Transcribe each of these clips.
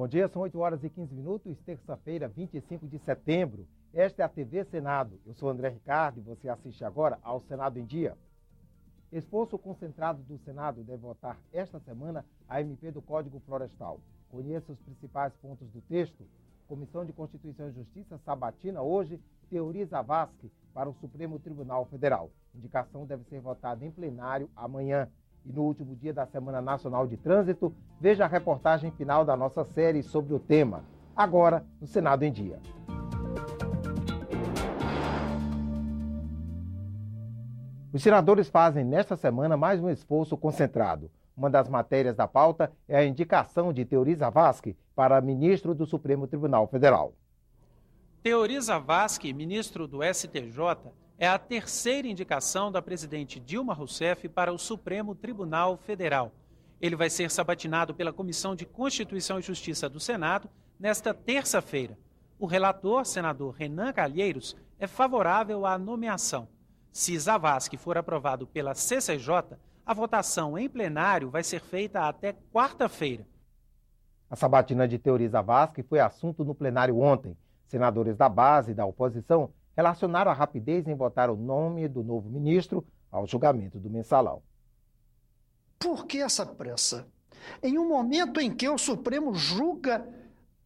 dia, são 8 horas e 15 minutos, terça-feira, 25 de setembro. Esta é a TV Senado. Eu sou André Ricardo e você assiste agora ao Senado em Dia. Esforço concentrado do Senado deve votar esta semana a MP do Código Florestal. Conheça os principais pontos do texto. Comissão de Constituição e Justiça sabatina hoje Teori Zavascki para o Supremo Tribunal Federal. Indicação deve ser votada em plenário amanhã. E no último dia da Semana Nacional de Trânsito, veja a reportagem final da nossa série sobre o tema. Agora, no Senado em Dia. Os senadores fazem nesta semana mais um esforço concentrado. Uma das matérias da pauta é a indicação de Teori Zavascki para ministro do Supremo Tribunal Federal. Teori Zavascki, ministro do STJ, é a terceira indicação da presidente Dilma Rousseff para o Supremo Tribunal Federal. Ele vai ser sabatinado pela Comissão de Constituição e Justiça do Senado nesta terça-feira. O relator, senador Renan Calheiros, é favorável à nomeação. Se Zavascki for aprovado pela CCJ, a votação em plenário vai ser feita até quarta-feira. A sabatina de Teori Zavascki foi assunto no plenário ontem. Senadores da base e da oposição relacionaram a rapidez em votar o nome do novo ministro ao julgamento do mensalão. Por que essa pressa? Em um momento em que o Supremo julga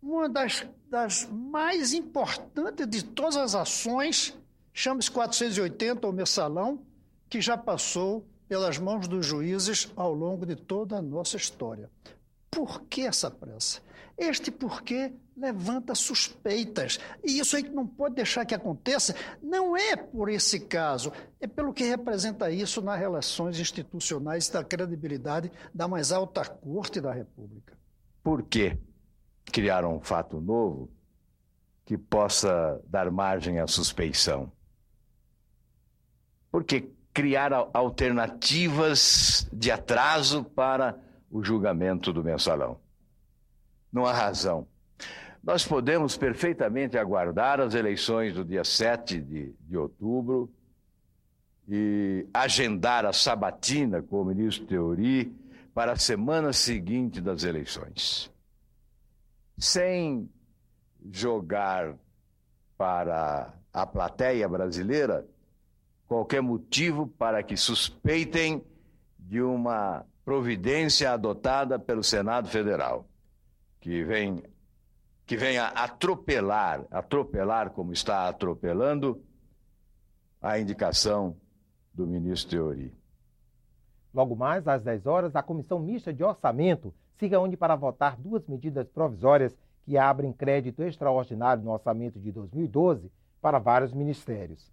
uma das mais importantes de todas as ações, chama-se 480, o mensalão, que já passou pelas mãos dos juízes ao longo de toda a nossa história. Por que essa pressa? Este porquê levanta suspeitas. E isso a gente não pode deixar que aconteça. Não é por esse caso, é pelo que representa isso nas relações institucionais da credibilidade da mais alta corte da República. Por que criar um fato novo que possa dar margem à suspeição? Por que criar alternativas de atraso para o julgamento do mensalão? Não há razão. Nós podemos perfeitamente aguardar as eleições do dia 7 de outubro e agendar a sabatina com o ministro Teori para a semana seguinte das eleições. Sem jogar para a plateia brasileira qualquer motivo para que suspeitem de uma providência adotada pelo Senado Federal, que venha atropelar como está atropelando a indicação do ministro Teori. Logo mais, às 10 horas, a Comissão Mista de Orçamento se reúne para votar duas medidas provisórias que abrem crédito extraordinário no orçamento de 2012 para vários ministérios.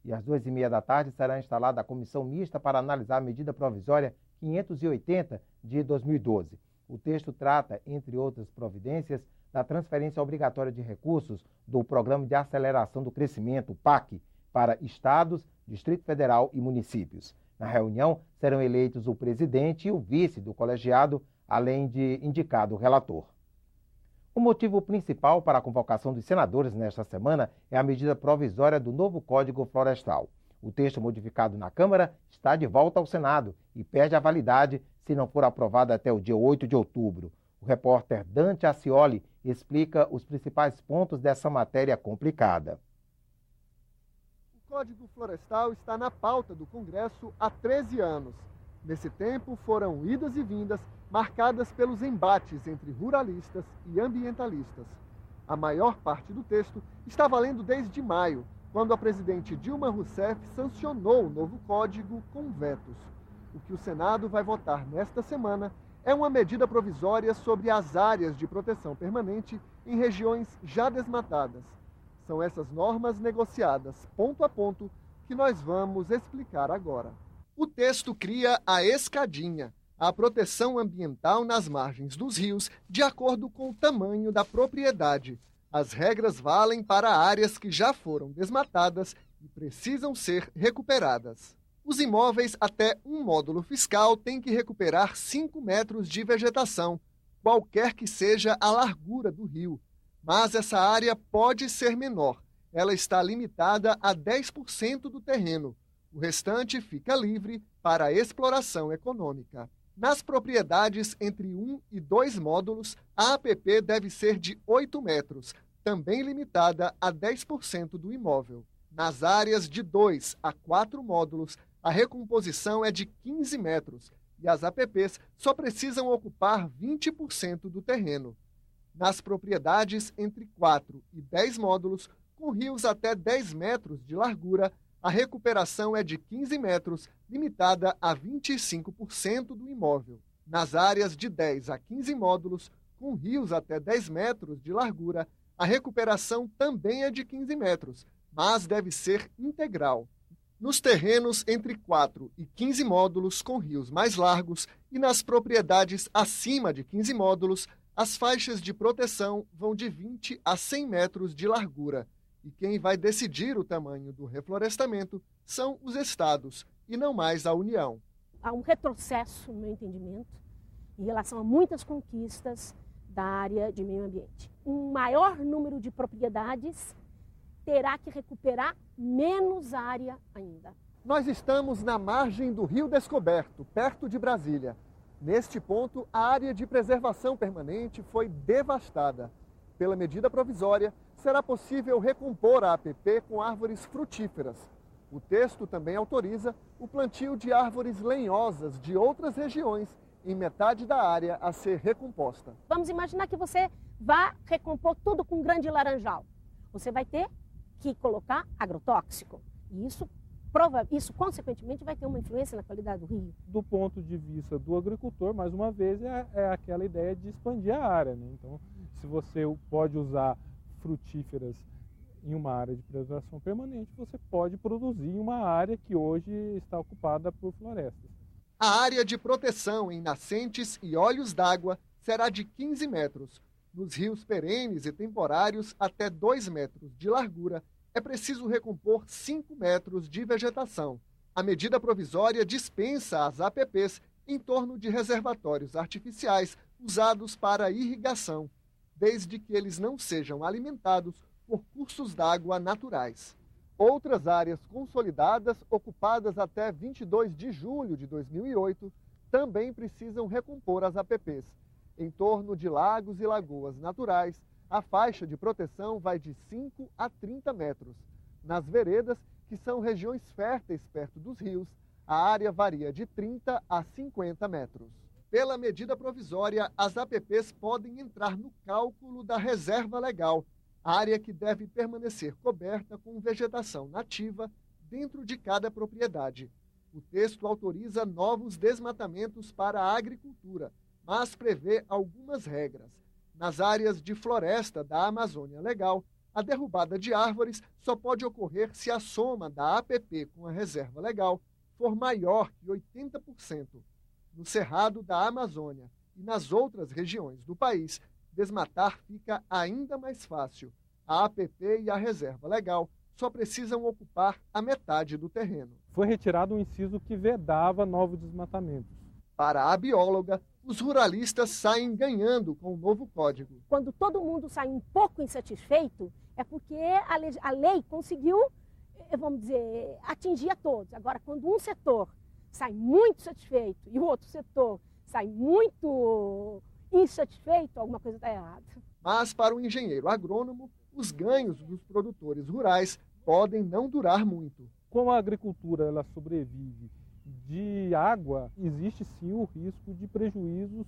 E às 2h30 da tarde será instalada a Comissão Mista para analisar a medida provisória 580 de 2012. O texto trata, entre outras providências, da transferência obrigatória de recursos do Programa de Aceleração do Crescimento, PAC, para estados, Distrito Federal e municípios. Na reunião, serão eleitos o presidente e o vice do colegiado, além de indicado o relator. O motivo principal para a convocação dos senadores nesta semana é a medida provisória do novo Código Florestal. O texto modificado na Câmara está de volta ao Senado e perde a validade se não for aprovado até o dia 8 de outubro. O repórter Dante Ascioli explica os principais pontos dessa matéria complicada. O Código Florestal está na pauta do Congresso há 13 anos. Nesse tempo, foram idas e vindas marcadas pelos embates entre ruralistas e ambientalistas. A maior parte do texto está valendo desde maio, quando a presidente Dilma Rousseff sancionou o novo código com vetos. O que o Senado vai votar nesta semana é uma medida provisória sobre as áreas de proteção permanente em regiões já desmatadas. São essas normas negociadas ponto a ponto que nós vamos explicar agora. O texto cria a escadinha, a proteção ambiental nas margens dos rios de acordo com o tamanho da propriedade. As regras valem para áreas que já foram desmatadas e precisam ser recuperadas. Os imóveis até um módulo fiscal têm que recuperar 5 metros de vegetação, qualquer que seja a largura do rio. Mas essa área pode ser menor. Ela está limitada a 10% do terreno. O restante fica livre para a exploração econômica. Nas propriedades entre 1 e 2 módulos, a APP deve ser de 8 metros, também limitada a 10% do imóvel. Nas áreas de 2 a 4 módulos, a recomposição é de 15 metros e as APPs só precisam ocupar 20% do terreno. Nas propriedades entre 4 e 10 módulos, com rios até 10 metros de largura, a recuperação é de 15 metros, limitada a 25% do imóvel. Nas áreas de 10 a 15 módulos, com rios até 10 metros de largura, a recuperação também é de 15 metros, mas deve ser integral. Nos terrenos entre 4 e 15 módulos com rios mais largos e nas propriedades acima de 15 módulos, as faixas de proteção vão de 20 a 100 metros de largura. E quem vai decidir o tamanho do reflorestamento são os estados e não mais a União. Há um retrocesso, no meu entendimento, em relação a muitas conquistas da área de meio ambiente. Um maior número de propriedades terá que recuperar menos área ainda. Nós estamos na margem do Rio Descoberto, perto de Brasília. Neste ponto, a área de preservação permanente foi devastada. Pela medida provisória, será possível recompor a APP com árvores frutíferas. O texto também autoriza o plantio de árvores lenhosas de outras regiões em metade da área a ser recomposta. Vamos imaginar que você vá recompor tudo com grande laranjal. Você vai ter que colocar agrotóxico. E isso consequentemente, vai ter uma influência na qualidade do rio. Do ponto de vista do agricultor, mais uma vez, é aquela ideia de expandir a área, né? Então, se você pode usar frutíferas em uma área de preservação permanente, você pode produzir em uma área que hoje está ocupada por florestas. A área de proteção em nascentes e olhos d'água será de 15 metros. Nos rios perenes e temporários, até 2 metros de largura, é preciso recompor 5 metros de vegetação. A medida provisória dispensa as APPs em torno de reservatórios artificiais usados para irrigação, desde que eles não sejam alimentados por cursos d'água naturais. Outras áreas consolidadas, ocupadas até 22 de julho de 2008, também precisam recompor as APPs. Em torno de lagos e lagoas naturais, a faixa de proteção vai de 5 a 30 metros. Nas veredas, que são regiões férteis perto dos rios, a área varia de 30 a 50 metros. Pela medida provisória, as APPs podem entrar no cálculo da reserva legal, área que deve permanecer coberta com vegetação nativa dentro de cada propriedade. O texto autoriza novos desmatamentos para a agricultura, mas prevê algumas regras. Nas áreas de floresta da Amazônia Legal, a derrubada de árvores só pode ocorrer se a soma da APP com a reserva legal for maior que 80%. No Cerrado da Amazônia e nas outras regiões do país, desmatar fica ainda mais fácil. A APP e a reserva legal só precisam ocupar a metade do terreno. Foi retirado um inciso que vedava novos desmatamentos. Para a bióloga, os ruralistas saem ganhando com o novo código. Quando todo mundo sai um pouco insatisfeito, é porque a lei conseguiu, vamos dizer, atingir a todos. Agora, quando um setor sai muito satisfeito e o outro setor sai muito insatisfeito, alguma coisa está errada. Mas para o engenheiro agrônomo, os ganhos dos produtores rurais podem não durar muito. Como a agricultura ela sobrevive de água, existe sim o risco de prejuízos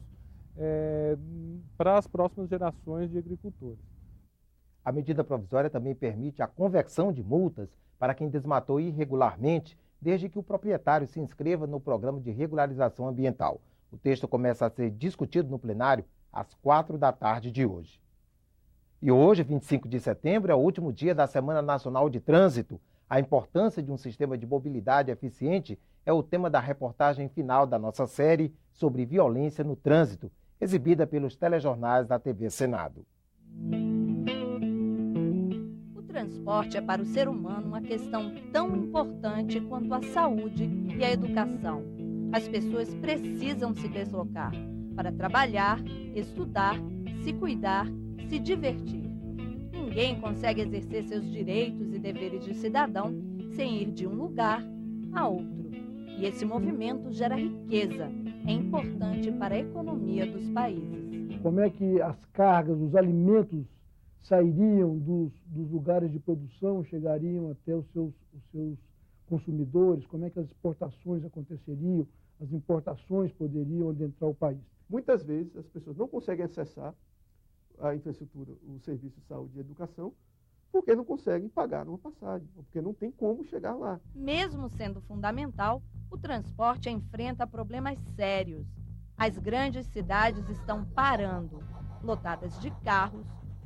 para as próximas gerações de agricultores. A medida provisória também permite a conversão de multas para quem desmatou irregularmente, desde que o proprietário se inscreva no programa de regularização ambiental. O texto começa a ser discutido no plenário às 4 da tarde de hoje. E hoje, 25 de setembro, é o último dia da Semana Nacional de Trânsito. A importância de um sistema de mobilidade eficiente é o tema da reportagem final da nossa série sobre violência no trânsito, exibida pelos telejornais da TV Senado. O transporte é para o ser humano uma questão tão importante quanto a saúde e a educação. As pessoas precisam se deslocar para trabalhar, estudar, se cuidar, se divertir. Ninguém consegue exercer seus direitos e deveres de cidadão sem ir de um lugar a outro. E esse movimento gera riqueza. É importante para a economia dos países. Como é que as cargas, os alimentos sairiam dos lugares de produção, chegariam até os seus consumidores, como é que as exportações aconteceriam, as importações poderiam adentrar o país. Muitas vezes as pessoas não conseguem acessar a infraestrutura, o serviço de saúde e educação, porque não conseguem pagar uma passagem, ou porque não tem como chegar lá. Mesmo sendo fundamental, o transporte enfrenta problemas sérios. As grandes cidades estão parando, lotadas de carros,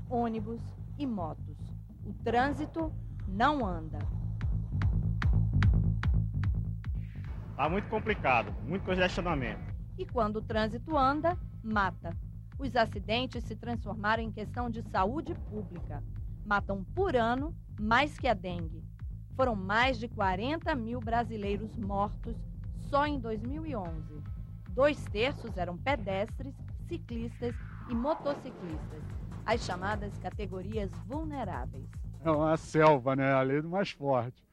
ônibus e motos. O trânsito não anda. Está muito complicado, muito congestionamento. E quando o trânsito anda, mata. Os acidentes se transformaram em questão de saúde pública. Matam por ano mais que a dengue. Foram mais de 40 mil brasileiros mortos só em 2011. 2/3 eram pedestres, ciclistas e motociclistas, as chamadas categorias vulneráveis. É uma selva, né? A lei do mais forte.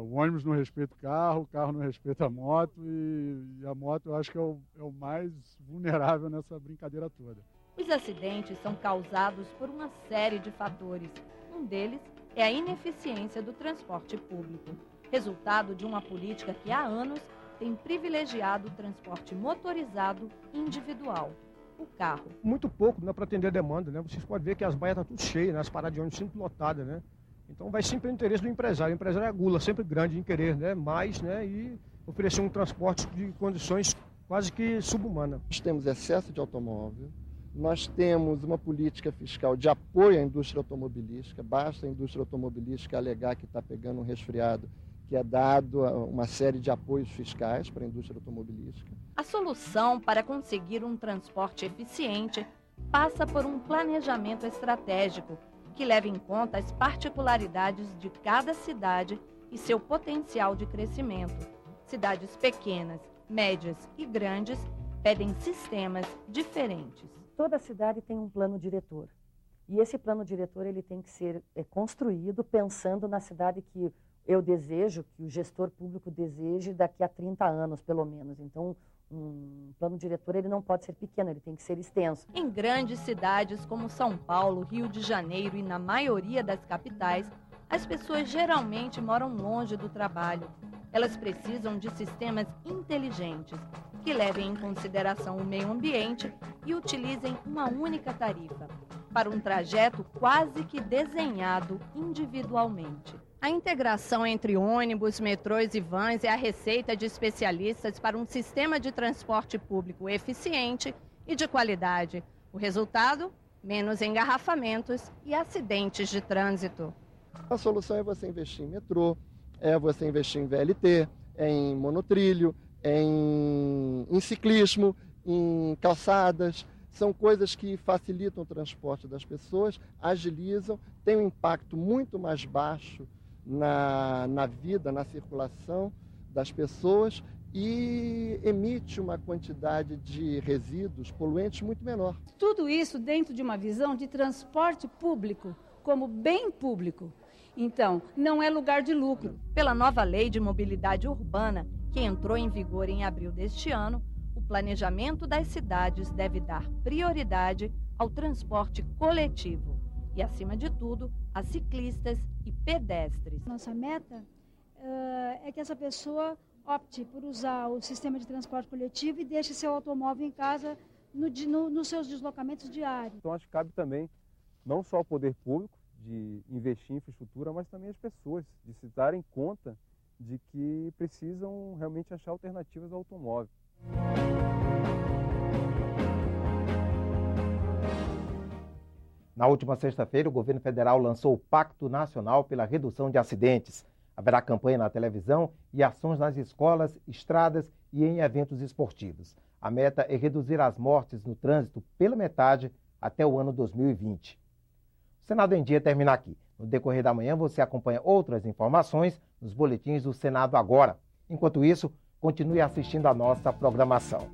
O ônibus não respeita o carro não respeita a moto e a moto eu acho que é o mais vulnerável nessa brincadeira toda. Os acidentes são causados por uma série de fatores. Um deles é a ineficiência do transporte público, resultado de uma política que há anos tem privilegiado o transporte motorizado individual, o carro. Muito pouco, não é para atender a demanda, né? Vocês podem ver que as baias estão tudo cheias, né? As paradas de ônibus sempre lotadas, né? Então vai sempre o interesse do empresário. O empresário é a gula, sempre grande em querer, né? Mais, né? E oferecer um transporte de condições quase que subhumanas. Nós temos excesso de automóvel, nós temos uma política fiscal de apoio à indústria automobilística, basta a indústria automobilística alegar que está pegando um resfriado, que é dado uma série de apoios fiscais para a indústria automobilística. A solução para conseguir um transporte eficiente passa por um planejamento estratégico que leve em conta as particularidades de cada cidade e seu potencial de crescimento. Cidades pequenas, médias e grandes pedem sistemas diferentes. Toda cidade tem um plano diretor. E esse plano diretor ele tem que ser construído pensando na cidade que eu desejo, que o gestor público deseje daqui a 30 anos, pelo menos. Então, um plano diretor ele não pode ser pequeno, ele tem que ser extenso. Em grandes cidades como São Paulo, Rio de Janeiro e na maioria das capitais, as pessoas geralmente moram longe do trabalho. Elas precisam de sistemas inteligentes que levem em consideração o meio ambiente e utilizem uma única tarifa para um trajeto quase que desenhado individualmente. A integração entre ônibus, metrôs e vans é a receita de especialistas para um sistema de transporte público eficiente e de qualidade. O resultado? Menos engarrafamentos e acidentes de trânsito. A solução é você investir em metrô, é você investir em VLT, em monotrilho, em ciclismo, em calçadas. São coisas que facilitam o transporte das pessoas, agilizam, têm um impacto muito mais baixo na vida, na circulação das pessoas e emite uma quantidade de resíduos poluentes muito menor. Tudo isso dentro de uma visão de transporte público como bem público. Então, não é lugar de lucro. Pela nova lei de mobilidade urbana, que entrou em vigor em abril deste ano, o planejamento das cidades deve dar prioridade ao transporte coletivo e, acima de tudo, a ciclistas e pedestres. Nossa meta é que essa pessoa opte por usar o sistema de transporte coletivo e deixe seu automóvel em casa nos seus deslocamentos diários. Então acho que cabe também não só ao poder público de investir em infraestrutura, mas também as pessoas de se darem conta de que precisam realmente achar alternativas ao automóvel. Na última sexta-feira, o governo federal lançou o Pacto Nacional pela Redução de Acidentes. Haverá campanha na televisão e ações nas escolas, estradas e em eventos esportivos. A meta é reduzir as mortes no trânsito pela metade até o ano 2020. O Senado em Dia termina aqui. No decorrer da manhã, você acompanha outras informações nos boletins do Senado Agora. Enquanto isso, continue assistindo a nossa programação.